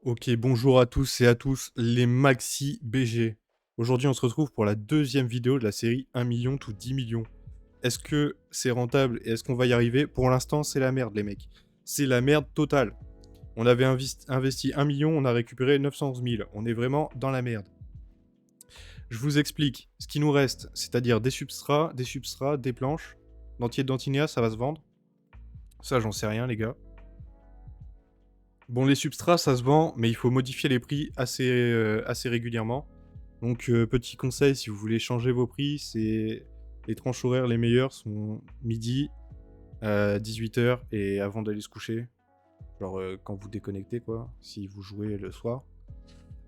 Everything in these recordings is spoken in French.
Ok, bonjour à tous et à tous, les Maxi BG. Aujourd'hui, on se retrouve pour la deuxième vidéo de la série 1 million to 10 millions. Est-ce que c'est rentable et est-ce qu'on va y arriver? Pour l'instant, c'est la merde, les mecs. C'est la merde totale. On avait investi 1 million, on a récupéré 911 000. On est vraiment dans la merde. Je vous explique ce qui nous reste, c'est-à-dire des substrats, des planches. Dentier de Dantinéa, ça va se vendre. Ça, j'en sais rien, les gars. Bon, les substrats, ça se vend, mais il faut modifier les prix assez régulièrement. Donc, petit conseil, si vous voulez changer vos prix, c'est les tranches horaires les meilleures sont midi, 18 h et avant d'aller se coucher. Genre quand vous déconnectez, quoi, si vous jouez le soir.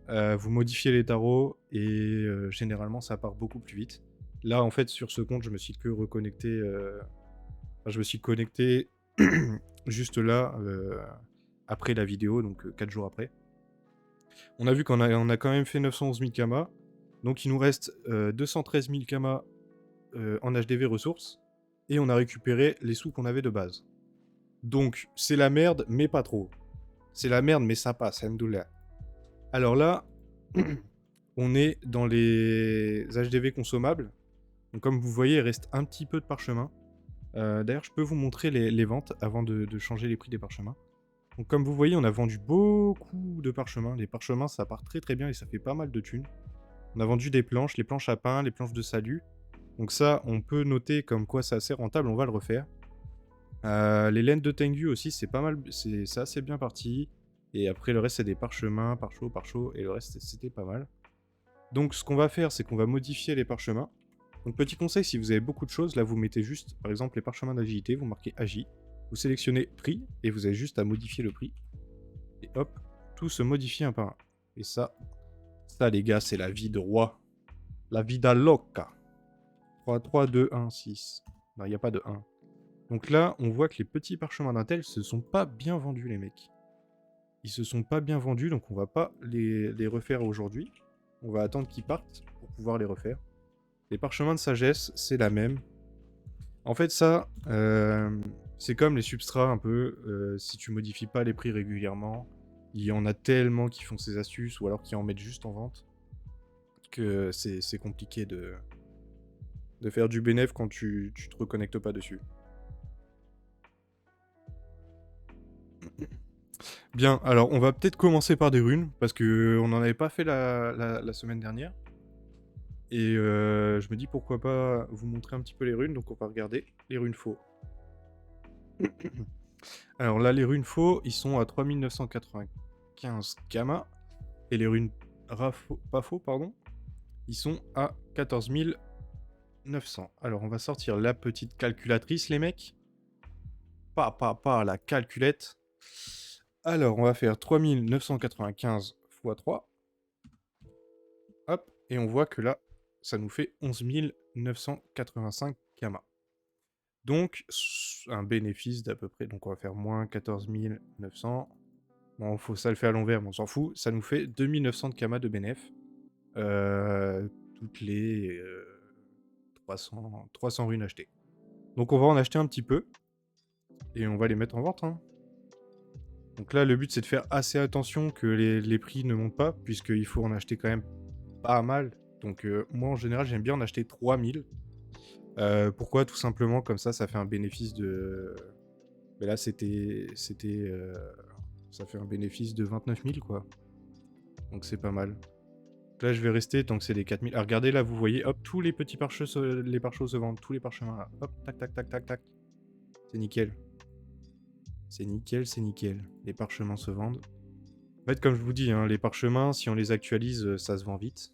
Vous modifiez les tarots et généralement, ça part beaucoup plus vite. Là, en fait, sur ce compte, je me suis que reconnecté. Enfin, je me suis connecté juste là, après la vidéo, donc 4 jours après. On a vu qu'on a quand même fait 911 000 kamas. Donc il nous reste 213 000 kamas en HDV ressources. Et on a récupéré les sous qu'on avait de base. Donc c'est la merde, mais pas trop. C'est la merde, mais ça passe, alhamdoulilah. Alors là, on est dans les HDV consommables. Donc comme vous voyez, il reste un petit peu de parchemin. D'ailleurs, je peux vous montrer les ventes avant de changer les prix des parchemins. Donc comme vous voyez, on a vendu beaucoup de parchemins. Les parchemins, ça part très très bien et ça fait pas mal de thunes. On a vendu des planches, les planches à pain, les planches de salut. Donc ça, on peut noter comme quoi c'est assez rentable, on va le refaire. Les laines de Tengu aussi, c'est pas mal, c'est assez bien parti. Et après, le reste, c'est des parchemins, par chaud, et le reste, c'était pas mal. Donc ce qu'on va faire, c'est qu'on va modifier les parchemins. Donc petit conseil, si vous avez beaucoup de choses, là vous mettez juste, par exemple, les parchemins d'agilité, vous marquez Agi, vous sélectionnez prix, et vous avez juste à modifier le prix. Et hop, tout se modifie un par un. Et ça les gars, c'est la vie de roi. La vida loca. 3, 3, 2, 1, 6. Non, il n'y a pas de 1. Donc là, on voit que les petits parchemins d'Intel se sont pas bien vendus, les mecs. Ils se sont pas bien vendus, donc on va pas les refaire aujourd'hui. On va attendre qu'ils partent pour pouvoir les refaire. Les parchemins de sagesse, c'est la même. En fait, ça, c'est comme les substrats un peu. Si tu modifies pas les prix régulièrement, il y en a tellement qui font ces astuces ou alors qui en mettent juste en vente que c'est compliqué de faire du bénéf quand tu te reconnectes pas dessus. Bien, alors on va peut-être commencer par des runes, parce que on n'en avait pas fait la semaine dernière. Et je me dis pourquoi pas vous montrer un petit peu les runes, donc on va regarder les runes faux. Alors là, les runes faux, ils sont à 3995 gamma, et les runes pas faux, pardon, ils sont à 14 900. Alors on va sortir la petite calculatrice, les mecs. Pas, la calculette. Alors, on va faire 3995 x 3. Hop, et on voit que là, ça nous fait 11 985 gamma. Donc, un bénéfice d'à peu près. Donc, on va faire moins 14 900. Bon, ça le fait à l'envers, mais on s'en fout. Ça nous fait 2900 de gamma de bénéf. Toutes les 300 runes achetées. Donc, on va en acheter un petit peu. Et on va les mettre en vente, hein. Donc là, le but, c'est de faire assez attention que les prix ne montent pas, puisqu'il faut en acheter quand même pas mal. Donc moi, en général, j'aime bien en acheter 3000. Pourquoi? Tout simplement, comme ça fait un bénéfice de... Mais là, ça fait un bénéfice de 29 000, quoi. Donc c'est pas mal. Donc là, je vais rester tant que c'est des 4000. Ah, regardez, là, vous voyez, hop, tous les petits pare-chocs se vendent. Tous les parchemins, là. Hop, tac, tac, tac, tac, tac. C'est nickel. C'est nickel, c'est nickel. Les parchemins se vendent. En fait, comme je vous dis, hein, les parchemins, si on les actualise, ça se vend vite.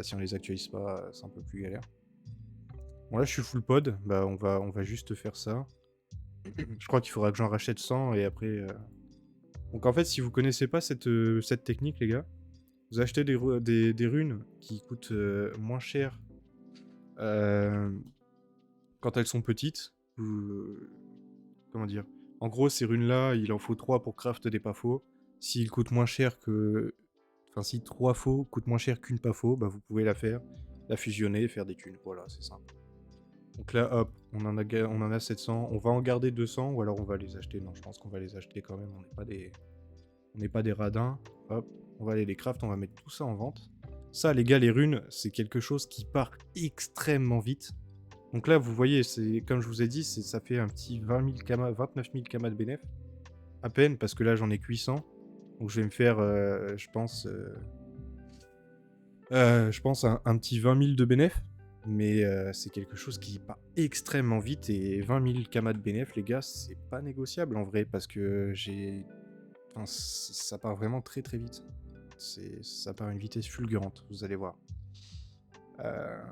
Si on les actualise pas, c'est un peu plus galère. Bon, là, je suis full pod. Bah, on va juste faire ça. Je crois qu'il faudra que j'en rachète 100 et après... Donc, en fait, si vous connaissez pas cette technique, les gars, vous achetez des runes qui coûtent moins cher euh, quand elles sont petites. Comment dire? En gros, ces runes-là, il en faut 3 pour craft des pas faux. S'ils coûtent moins cher que... Enfin, si 3 faux coûtent moins cher qu'une pas faux, bah, vous pouvez la faire, la fusionner et faire des thunes. Voilà, c'est simple. Donc là, hop, on en a 700. On va en garder 200 ou alors on va les acheter. Non, je pense qu'on va les acheter quand même. On n'est pas des... On n'est pas des radins. Hop, on va aller les craft, on va mettre tout ça en vente. Ça, les gars, les runes, c'est quelque chose qui part extrêmement vite. Donc là, vous voyez, c'est comme je vous ai dit, ça fait un petit 20 000 kamas, 29 000 kamas de bénéf. À peine, parce que là, j'en ai que 800. Donc je vais me faire, je pense, un petit 20 000 de bénéf. Mais c'est quelque chose qui part extrêmement vite. Et 20 000 kamas de bénéf, les gars, c'est pas négociable en vrai. Parce que enfin, ça part vraiment très très vite. Ça part à une vitesse fulgurante, vous allez voir.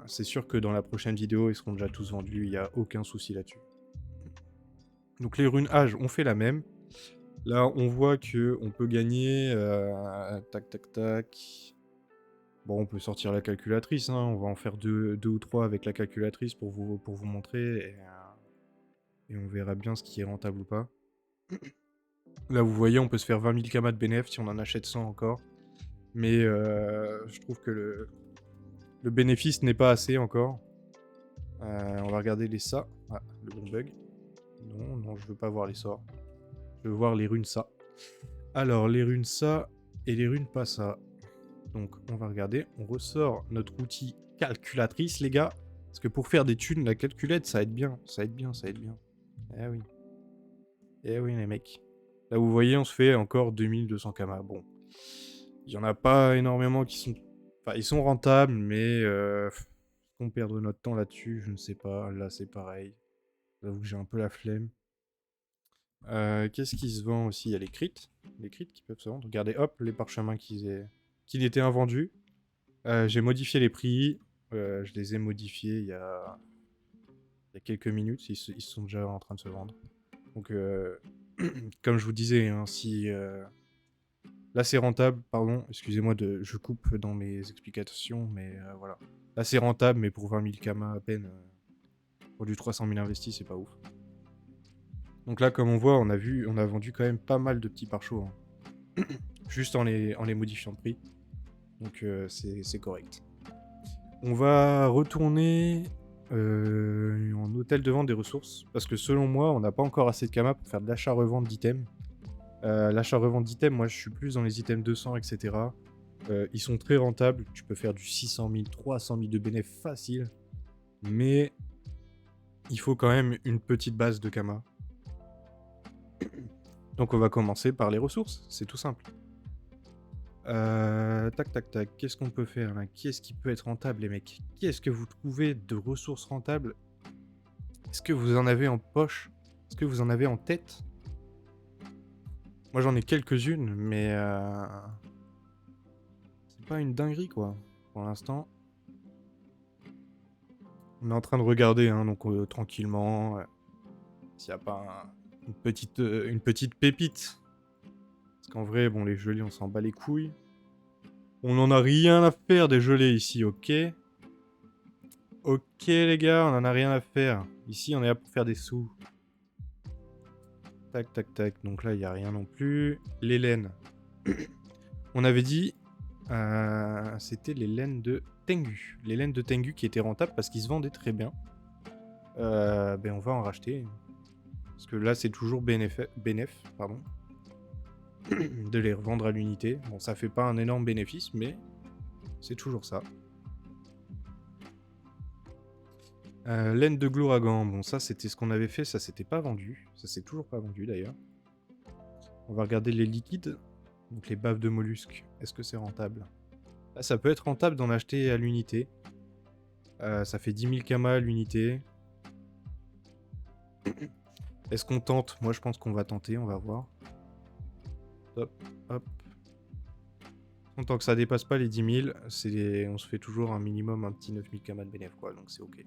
C'est sûr que dans la prochaine vidéo, ils seront déjà tous vendus, il n'y a aucun souci là-dessus. Donc les runes âge, on fait la même. Là, on voit que on peut gagner... tac, tac, tac. Bon, on peut sortir la calculatrice, hein. On va en faire deux ou trois avec la calculatrice pour vous montrer. Et on verra bien ce qui est rentable ou pas. Là, vous voyez, on peut se faire 20 000 kamas de bénéf si on en achète 100 encore. Mais je trouve que le bénéfice n'est pas assez encore. On va regarder les ça. Ah, le bon bug. Non, je veux pas voir les sorts. Je veux voir les runes ça. Alors, les runes ça et les runes pas ça. Donc, on va regarder. On ressort notre outil calculatrice, les gars. Parce que pour faire des thunes, la calculette, ça aide bien. Ça aide bien. Eh oui. Eh oui, les mecs. Là, vous voyez, on se fait encore 2200 kamas. Bon. Il y en a pas énormément qui sont... Enfin, ils sont rentables, mais... on perdre notre temps là-dessus, je ne sais pas. Là, c'est pareil. J'avoue que j'ai un peu la flemme. Qu'est-ce qui se vend aussi? Il y a les crits. Les crits qui peuvent se vendre. Regardez, hop, les parchemins qui étaient invendus. J'ai modifié les prix. Je les ai modifiés il y a quelques minutes. Ils sont déjà en train de se vendre. Donc, comme je vous disais, hein, si... Là, c'est rentable, pardon. Excusez-moi, je coupe dans mes explications, mais voilà. Là, c'est rentable, mais pour 20 000 kamas à peine... Pour du 300 000 investis, c'est pas ouf. Donc là, comme on voit, on a vendu quand même pas mal de petits pare-chocs. Hein. Juste en les modifiant de prix. Donc c'est correct. On va retourner en hôtel de vente des ressources. Parce que selon moi, on n'a pas encore assez de kamas pour faire de l'achat-revente d'items. L'achat-revente d'items, moi je suis plus dans les items 200, etc. Ils sont très rentables. Tu peux faire du 600 000, 300 000 de bénéfices facile. Mais il faut quand même une petite base de kamas. Donc on va commencer par les ressources, c'est tout simple. Tac. Qu'est-ce qu'on peut faire là? Qu'est-ce qui peut être rentable, les mecs? Qu'est-ce que vous trouvez de ressources rentables? Est-ce que vous en avez en poche? Est-ce que vous en avez en tête? Moi j'en ai quelques-unes, mais c'est pas une dinguerie quoi. Pour l'instant, on est en train de regarder, hein, donc tranquillement, s'il n'y a pas une petite pépite. Parce qu'en vrai, bon, les gelées, on s'en bat les couilles. On n'en a rien à faire des gelées ici, ok? Ok, les gars, on en a rien à faire. Ici, on est là pour faire des sous. Tac. Donc là, il n'y a rien non plus. Les laines. On avait dit... c'était les laines de Tengu. Les laines de Tengu qui étaient rentables parce qu'ils se vendaient très bien. Ben, on va en racheter. Parce que là, c'est toujours bénéf, pardon. De les revendre à l'unité. Bon, ça fait pas un énorme bénéfice, mais c'est toujours ça. Laine de Glouragan. Bon, ça, c'était ce qu'on avait fait. Ça, c'était pas vendu. Ça, c'est toujours pas vendu, d'ailleurs. On va regarder les liquides. Donc, les baves de mollusques. Est-ce que c'est rentable? Là, ça peut être rentable d'en acheter à l'unité. Ça fait 10 000 kamas à l'unité. Est-ce qu'on tente? Moi, je pense qu'on va tenter. On va voir. Hop. Tant que ça dépasse pas les 10 000, on se fait toujours un minimum un petit 9 000 kamas de bénéf, quoi. Donc, c'est ok.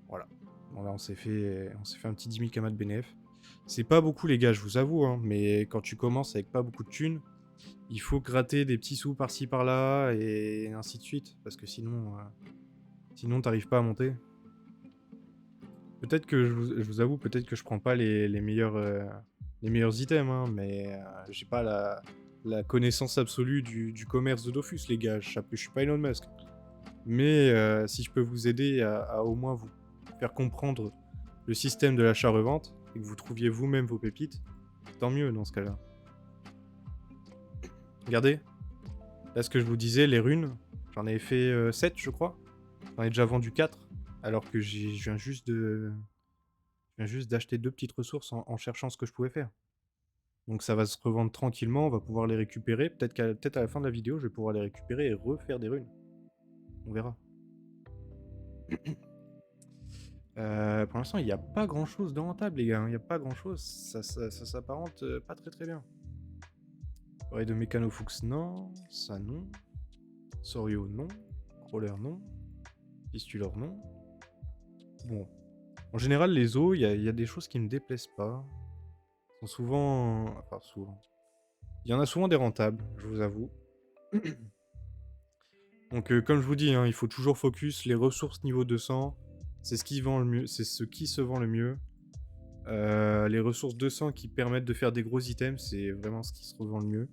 Voilà. Bon, là, on s'est fait un petit 10 000 kamas de bénéf. C'est pas beaucoup, les gars, je vous avoue, hein, mais quand tu commences avec pas beaucoup de thunes, il faut gratter des petits sous par-ci par-là et ainsi de suite, parce que sinon t'arrives pas à monter. Peut-être que, je vous avoue, peut-être que je prends pas les meilleurs items, hein, mais j'ai pas la connaissance absolue du commerce de Dofus, les gars. Je suis pas Elon Musk. Mais si je peux vous aider à au moins vous faire comprendre le système de l'achat-revente, et que vous trouviez vous-même vos pépites, tant mieux dans ce cas-là. Regardez. Là, ce que je vous disais, les runes, j'en avais fait 7, je crois. J'en ai déjà vendu 4. Alors que je viens juste d'acheter 2 petites ressources en cherchant ce que je pouvais faire. Donc ça va se revendre tranquillement, on va pouvoir les récupérer. Peut-être à la fin de la vidéo, je vais pouvoir les récupérer et refaire des runes. On verra. Pour l'instant, il n'y a pas grand-chose de rentable, les gars. Il n'y a pas grand-chose. Ça s'apparente pas très bien. Oreille de Mécanofux, non. Ça, non. Sorio, non. Crawler, non. Fistulor, non. Bon. En général, les os, il y a des choses qui me déplaisent pas. Ils sont souvent... Enfin, souvent. Il y en a souvent des rentables, je vous avoue. Donc, comme je vous dis, hein, il faut toujours focus. Les ressources niveau 200, c'est ce qui vend le mieux. C'est ce qui se vend le mieux. Les ressources 200 qui permettent de faire des gros items, c'est vraiment ce qui se revend le mieux.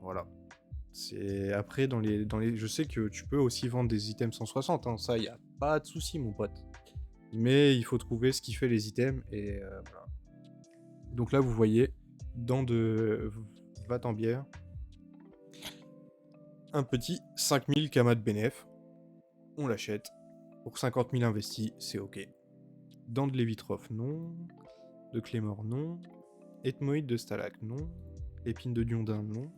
Voilà. C'est après je sais que tu peux aussi vendre des items 160, hein, ça y a pas de souci mon pote. Mais il faut trouver ce qui fait les items et voilà. Donc là vous voyez, dents de Vatambière, un petit 5000 Kama de bénéf. On l'achète. Pour 50 000 investis, c'est ok. Dents de Lévitrov, non. De Clémor, non. Ethmoïde de Stalac, non. Épine de Diondin, non.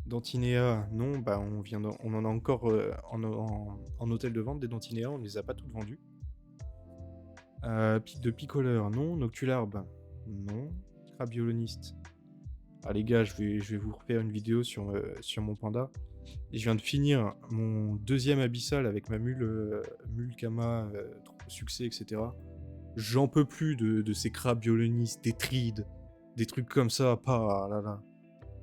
Dantinéa, non, bah on en a encore en hôtel de vente des Dantinéa, on ne les a pas toutes vendues. De Picoleur, non. Noctularbe, non. Crabioloniste. Ah les gars, je vais vous refaire une vidéo sur mon panda. Et je viens de finir mon deuxième abyssal avec ma mule Kama, succès, etc. J'en peux plus de ces crabiolonistes, des trides, des trucs comme ça, pas là là.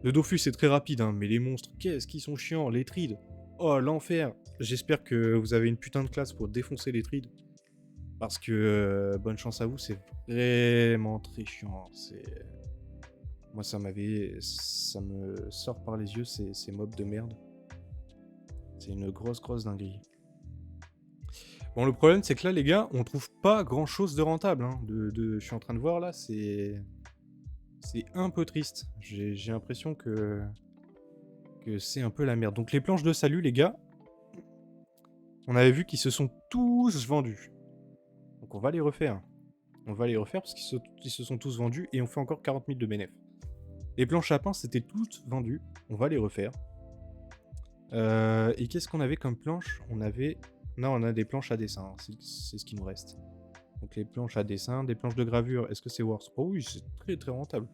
Le Dofus est très rapide, hein, mais les monstres, qu'est-ce qu'ils sont chiants, les trides. Oh, l'enfer. J'espère que vous avez une putain de classe pour défoncer les trides. Parce que, bonne chance à vous, c'est vraiment très chiant. Moi, ça me sort par les yeux, ces mobs de merde. C'est une grosse dinguerie. Bon, le problème, c'est que là, les gars, on trouve pas grand-chose de rentable. Hein. Je suis en train de voir, là, c'est un peu triste. J'ai l'impression que c'est un peu la merde. Donc les planches de salut, les gars, on avait vu qu'ils se sont tous vendus. Donc on va les refaire. On va les refaire parce qu'ils se sont tous vendus et on fait encore 40 000 de bénéfices. Les planches à pain, c'était toutes vendues. On va les refaire. Et qu'est-ce qu'on avait comme planche? On a des planches à dessin. Hein. C'est ce qui nous reste. Donc les planches à dessin, des planches de gravure. Est-ce que c'est worth? Oh oui, c'est très rentable.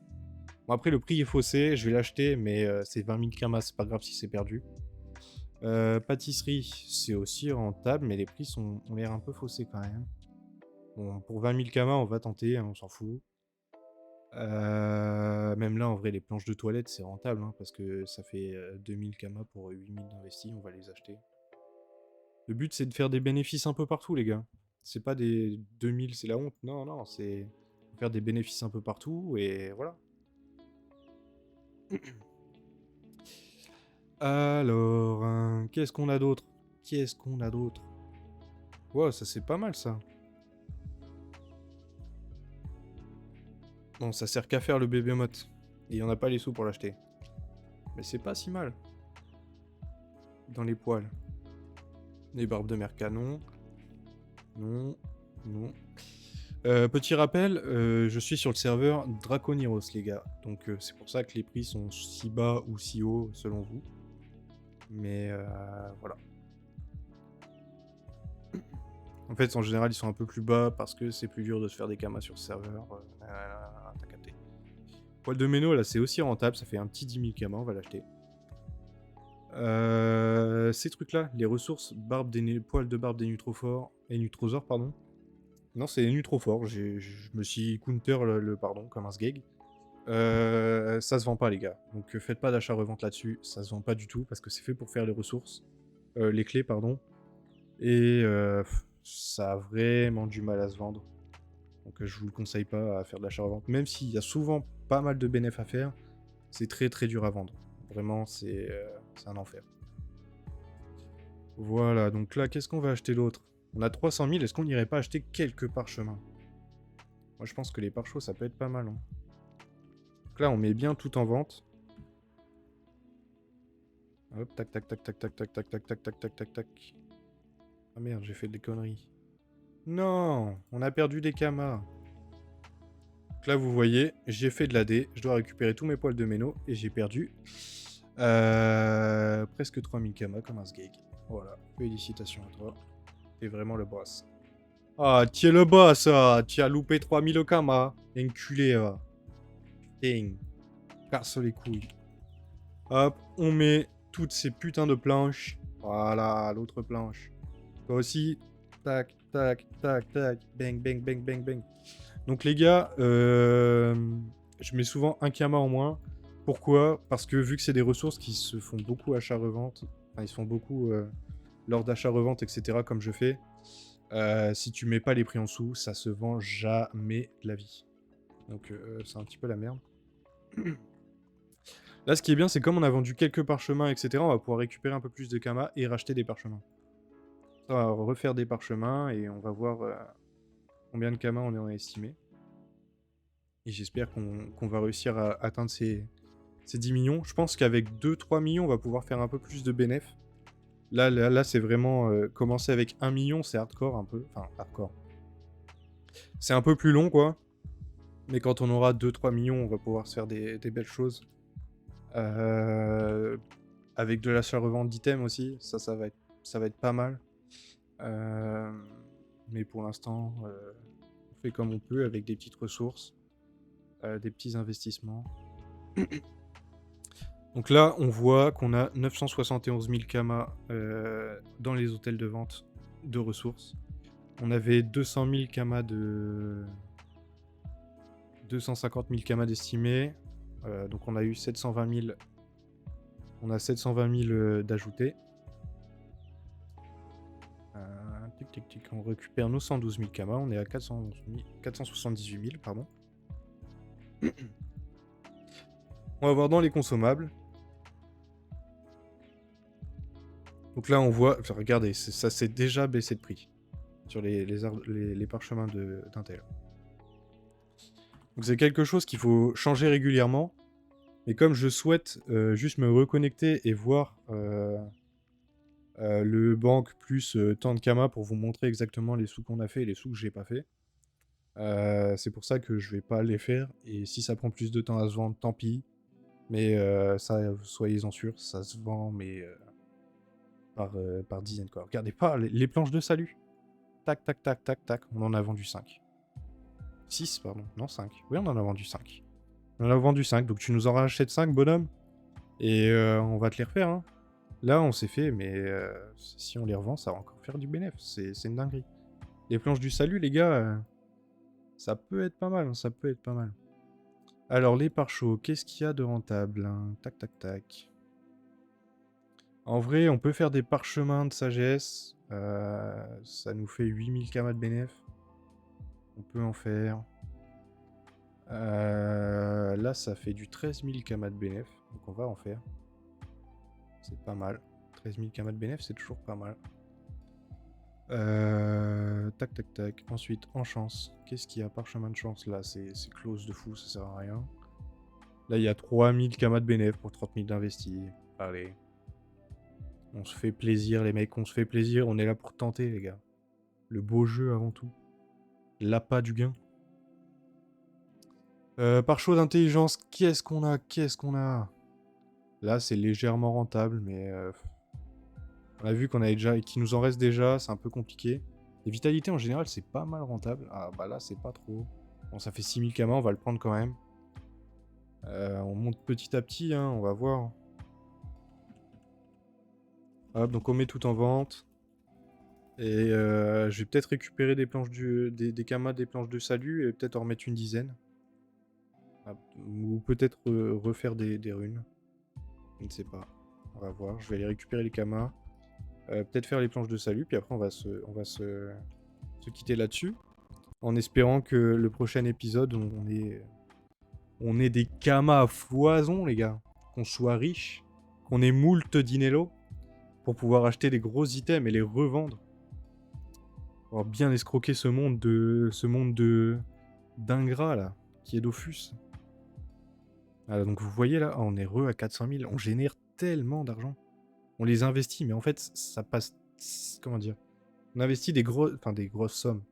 Bon, après, le prix est faussé. Je vais l'acheter, mais c'est 20 000 kamas. C'est pas grave si c'est perdu. Pâtisserie, c'est aussi rentable, mais les prix ont l'air un peu faussés quand même. Bon, pour 20 000 kamas, on va tenter, hein, on s'en fout. Même là, en vrai, les planches de toilette, c'est rentable, hein, parce que ça fait 2000 kamas pour 8000 d'investis, on va les acheter. Le but, c'est de faire des bénéfices un peu partout, les gars. C'est pas des 2000, c'est la honte. Non, c'est faire des bénéfices un peu partout, et voilà. Alors, qu'est-ce qu'on a d'autre? Wow, ça c'est pas mal, ça. Bon, ça sert qu'à faire le bébé motte. Et on n'a pas les sous pour l'acheter. Mais c'est pas si mal. Dans les poils. Les barbes de mer canon. Non. Petit rappel, je suis sur le serveur Draconiros, les gars. Donc c'est pour ça que les prix sont si bas ou si hauts, selon vous. Mais voilà. En fait, en général, ils sont un peu plus bas parce que c'est plus dur de se faire des kamas sur ce serveur. T'as capté. Poil de méno, là, c'est aussi rentable. Ça fait un petit 10 000 kamas, on va l'acheter. Ces trucs-là, les ressources, poils de barbe des nutrophores et nutrosaures, pardon. Non, c'est les nutrophores. Je me suis counter pardon, comme un sgeg. Ça se vend pas, les gars. Donc faites pas d'achat-revente là-dessus. Ça se vend pas du tout parce que c'est fait pour faire les ressources. Les clés, pardon. Et ça a vraiment du mal à se vendre. Donc je vous le conseille pas à faire de l'achat-revente. Même s'il y a souvent pas mal de bénéfices à faire, c'est très dur à vendre. Vraiment, c'est un enfer. Voilà, donc là, qu'est-ce qu'on va acheter d'autre? On a 300 000, est-ce qu'on n'irait pas acheter quelques parchemins? Moi, je pense que les parchos, ça peut être pas mal. Hein. Donc là, on met bien tout en vente. Hop, tac, tac, tac, tac, tac, tac, tac, tac, tac, tac, tac, tac, tac. Ah merde, j'ai fait des conneries. Non, on a perdu des kamas. Donc là, vous voyez, j'ai fait de l'AD. Je dois récupérer tous mes poils de méno et j'ai perdu presque 3000 kamas comme un sgeg. Voilà, félicitations à toi. T'es vraiment le boss. Ah, tu es le boss, ah. Tu as loupé 3000 kamas. Enculé, va. Putain, casse les couilles. Hop, on met toutes ces putains de planches. Voilà, l'autre planche. Toi aussi. Tac, tac, tac, tac. Bang, bang, bang, bang, bang. Donc les gars, je mets souvent un kama en moins. Pourquoi? Parce que vu que c'est des ressources qui se font beaucoup achat-revente, enfin ils se font beaucoup lors d'achat-revente, etc. comme je fais, si tu mets pas les prix en dessous, ça se vend jamais de la vie. Donc c'est un petit peu la merde. Là, ce qui est bien, c'est comme on a vendu quelques parchemins, etc., on va pouvoir récupérer un peu plus de kama et racheter des parchemins. On va refaire des parchemins et on va voir combien de kama on a estimé. Et j'espère qu'on va réussir à atteindre ces 10 millions. Je pense qu'avec 2-3 millions, on va pouvoir faire un peu plus de bénéf. Là c'est vraiment... commencer avec 1 million, c'est hardcore un peu. Enfin, hardcore. C'est un peu plus long, quoi. Mais quand on aura 2-3 millions, on va pouvoir se faire des belles choses. Avec de l'achat-revente d'items aussi, ça va être pas mal. Mais pour l'instant, on fait comme on peut avec des petites ressources, des petits investissements. Donc là, on voit qu'on a 971 000 kamas dans les hôtels de vente de ressources. On avait 200 000 kamas 250 000 kamas d'estimés. Donc on a eu 720 000. On a 720 000 d'ajoutés. Tic, tic, tic. On récupère nos 112 000 kamas. On est à 478 000, pardon. On va voir dans les consommables. Donc là, on voit... Enfin, regardez, ça s'est déjà baissé de prix sur les parchemins d'Intel. Donc c'est quelque chose qu'il faut changer régulièrement. Mais comme je souhaite juste me reconnecter et voir le banque plus tant de kamas pour vous montrer exactement les sous qu'on a fait et les sous que j'ai pas fait, c'est pour ça que je vais pas les faire. Et si ça prend plus de temps à se vendre, tant pis. Mais ça, soyez-en sûrs, ça se vend, mais par dizaines, quoi. Regardez pas les planches de salut. Tac, tac, tac, tac, tac. On en a vendu 5. 6, pardon. Non, 5. Oui, on en a vendu 5. On en a vendu 5. Donc tu nous en rachètes 5, bonhomme. Et on va te les refaire, hein. Là, on s'est fait, mais si on les revend, ça va encore faire du bénéfice. C'est une dinguerie. Les planches du salut, les gars, ça peut être pas mal. Hein, ça peut être pas mal. Alors, les pare-chauds, qu'est-ce qu'il y a de rentable, hein? Tac, tac, tac. En vrai, on peut faire des parchemins de sagesse. Ça nous fait 8000 kamas de bénéf. On peut en faire. Là, ça fait du 13 000 kamas de bénéf. Donc, on va en faire. C'est pas mal. 13 000 kamas de bénéf, c'est toujours pas mal. Tac, tac, tac. Ensuite, en chance. Qu'est-ce qu'il y a? Parchemin de chance, là, c'est close de fou, ça sert à rien. Là, il y a 3000 kamas de bénéf pour 30 000 d'investis. Allez. On se fait plaisir, les mecs, on se fait plaisir. On est là pour tenter, les gars. Le beau jeu avant tout. L'appât du gain. Par choix d'intelligence, qu'est-ce qu'on a? Qu'est-ce qu'on a? Là, c'est légèrement rentable, mais... on a vu qu'on avait déjà... qu'il nous en reste déjà, c'est un peu compliqué. Les vitalités, en général, c'est pas mal rentable. Ah, bah là, c'est pas trop. Bon, ça fait 6000 kamas, on va le prendre quand même. On monte petit à petit, hein, on va voir. Hop, donc on met tout en vente. Et je vais peut-être récupérer des planches des kamas des planches de salut et peut-être en remettre une dizaine. Ou peut-être refaire des runes. Je ne sais pas. On va voir. Je vais aller récupérer les kamas. Peut-être faire les planches de salut. Puis après, on va se quitter là-dessus. En espérant que le prochain épisode, on ait des kamas à foison, les gars. Qu'on soit riche. Qu'on ait moult dinello. Pour pouvoir acheter des gros items et les revendre. Pour bien escroquer ce monde d'ingrats, là. Qui est Dofus. Donc vous voyez là, on est à 400 000. On génère tellement d'argent. On les investit, mais en fait, ça passe... Comment dire? On investit des grosses sommes.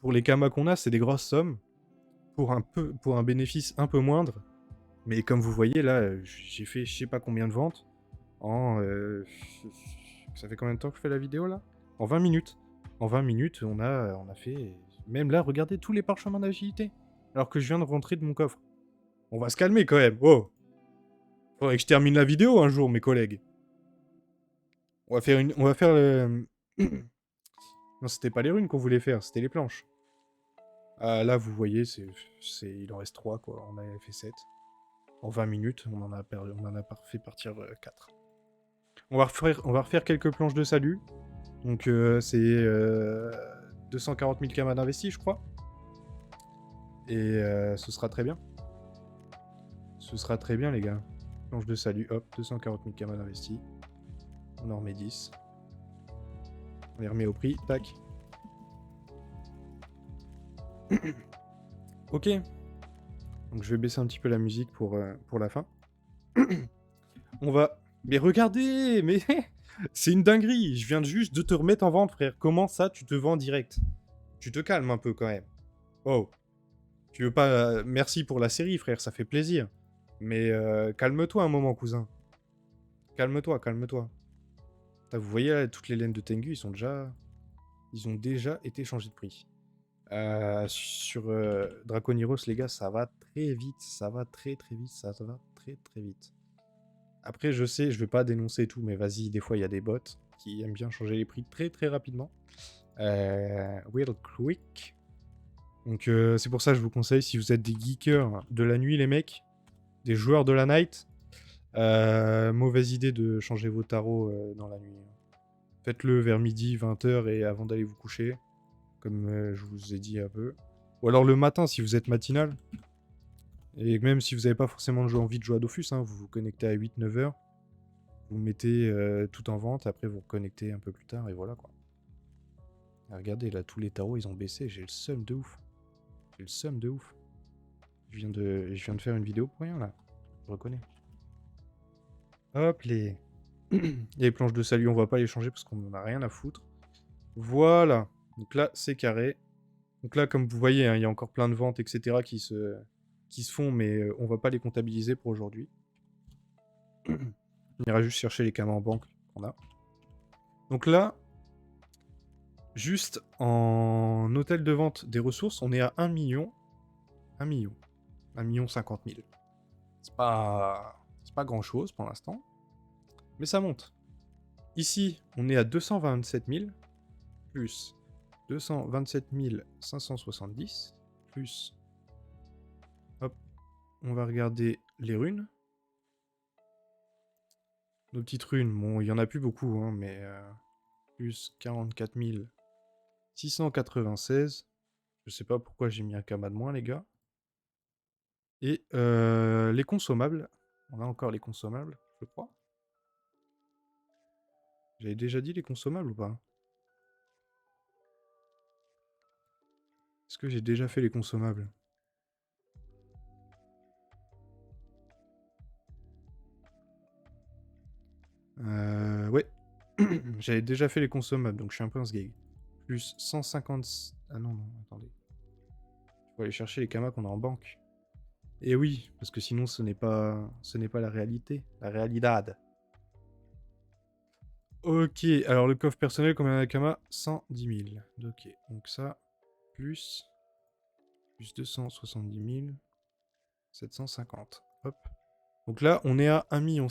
Pour les kamas qu'on a, c'est des grosses sommes. Pour un bénéfice un peu moindre. Mais comme vous voyez, là, j'ai fait je sais pas combien de ventes en... ça fait combien de temps que je fais la vidéo, là? En 20 minutes. En 20 minutes, on a fait... Même là, regardez tous les parchemins d'agilité. Alors que je viens de rentrer de mon coffre. On va se calmer quand même. Oh! Faudrait que je termine la vidéo un jour, mes collègues. On va faire une... On va faire le... Non, c'était pas les runes qu'on voulait faire, c'était les planches. Ah, là, vous voyez, il en reste 3, quoi. On avait fait 7. En 20 minutes, on en a fait partir 4. On va refaire quelques planches de salut. Donc, c'est 240 000 kamas d'investis, je crois. Et ce sera très bien. Ce sera très bien, les gars. Planche de salut, hop, 240 000 kamas d'investis. On en remet 10. On les remet au prix, tac. Ok. Donc je vais baisser un petit peu la musique pour la fin. On va... Mais regardez, mais c'est une dinguerie. Je viens juste de te remettre en vente, frère. Comment ça, tu te vends direct? Tu te calmes un peu quand même. Oh. Tu veux pas... Merci pour la série, frère, ça fait plaisir. Mais calme-toi un moment, cousin. Calme-toi, calme-toi. Vous voyez, là, toutes les laines de Tengu, ils ont déjà été changés de prix. Sur Draconiros, les gars, ça va très vite. Ça va très très vite. Ça va très très vite. Après, je sais, je vais pas dénoncer tout, mais vas-y, des fois, il y a des bots qui aiment bien changer les prix très très rapidement. Real quick. Donc, c'est pour ça que je vous conseille, si vous êtes des geekers de la nuit, les mecs, des joueurs de la night, mauvaise idée de changer vos tarots dans la nuit. Faites-le vers midi, 20h et avant d'aller vous coucher, comme je vous ai dit un peu. Ou alors le matin, si vous êtes matinal. Et même si vous n'avez pas forcément envie de jouer à Dofus, hein, vous vous connectez à 8-9h. Vous mettez tout en vente, après vous reconnectez un peu plus tard, et voilà quoi. Et regardez, là, tous les tarots, ils ont baissé, j'ai le seum de ouf. J'ai le seum de ouf. Je viens de faire une vidéo pour rien, là. Je reconnais. Hop, les planches de salut, on va pas les changer parce qu'on en a rien à foutre. Voilà. Donc là, c'est carré. Donc là, comme vous voyez, hein, il y a encore plein de ventes, etc. qui se font, mais on va pas les comptabiliser pour aujourd'hui. On ira juste chercher les kamas en banque qu'on a. Donc là, juste en hôtel de vente des ressources, on est à 1 million. 1 million. 1 million 50 000. C'est pas grand chose pour l'instant. Mais ça monte. Ici, on est à 227 000. Plus 227 570. Plus... Hop. On va regarder les runes. Nos petites runes, bon, il y en a plus beaucoup, hein, mais... plus 44 696. Je sais pas pourquoi j'ai mis un kama de moins, les gars. Et les consommables. On a encore les consommables, je crois. J'avais déjà dit les consommables ou pas? Est-ce que j'ai déjà fait les consommables? Ouais. J'avais déjà fait les consommables, donc je suis un peu un sgeg. Plus 150... Ah non, non, attendez. Faut aller chercher les kamas qu'on a en banque. Et oui, parce que sinon ce n'est pas la réalité. La realidad. Ok, alors le coffre personnel, combien de kamas? 110 000. Ok, donc ça, plus 270 000, 750. Hop. Donc là, on est à 1,6 million.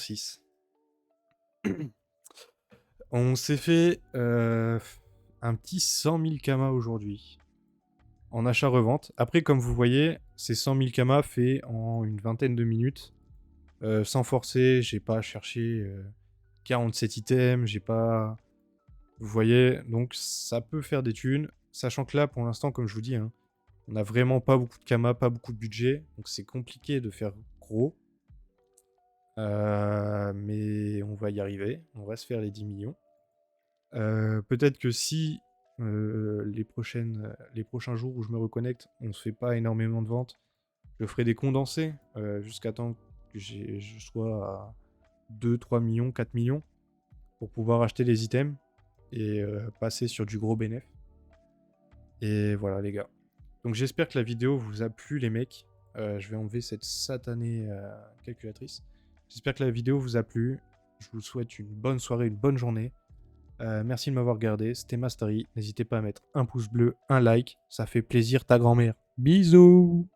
On s'est fait un petit 100 000 kamas aujourd'hui. En achat-revente. Après, comme vous voyez, ces 100 000 kamas fait en une vingtaine de minutes. Sans forcer, j'ai pas cherché 47 items, j'ai pas... Vous voyez, donc ça peut faire des thunes. Sachant que là, pour l'instant, comme je vous dis, hein, on n'a vraiment pas beaucoup de kamas, pas beaucoup de budget. Donc c'est compliqué de faire gros. Mais on va y arriver. On va se faire les 10 millions. Peut-être que si les prochains jours où je me reconnecte, on se fait pas énormément de ventes, je ferai des condensés jusqu'à temps que je sois à 2, 3 millions, 4 millions. pour pouvoir acheter des items et passer sur du gros bénéf. Et voilà les gars. Donc j'espère que la vidéo vous a plu les mecs. Je vais enlever cette satanée calculatrice. J'espère que la vidéo vous a plu. Je vous souhaite une bonne soirée, une bonne journée. Merci de m'avoir regardé. C'était Mastery. N'hésitez pas à mettre un pouce bleu, un like. Ça fait plaisir ta grand-mère. Bisous.